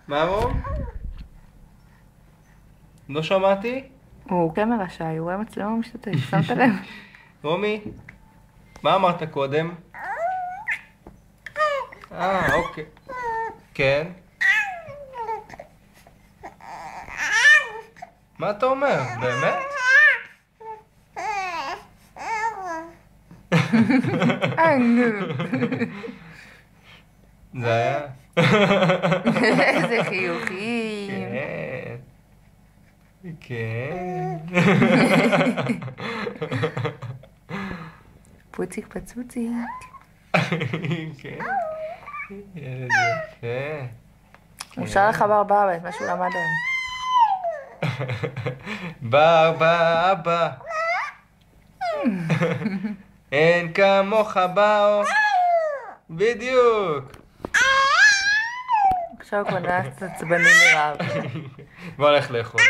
מה רום? לא שמעתי? הוא כן רשאי, הוא רואה מצלמה משתתף, שמת לב? רומי, מה אמרת קודם? אוקיי. כן. מה אתה אומר? באמת? נו. זה היה? איזה חיוכים. כן. כן. פוציק פצוציק. כן. ילד יפה. הוא שר לך בר בארץ, מה שהוא למד היום. בר באבא. אין כמוך באו. בדיוק. עכשיו הוא כבר נהיה קצת עצבני מרעב. בוא נלך לאכול.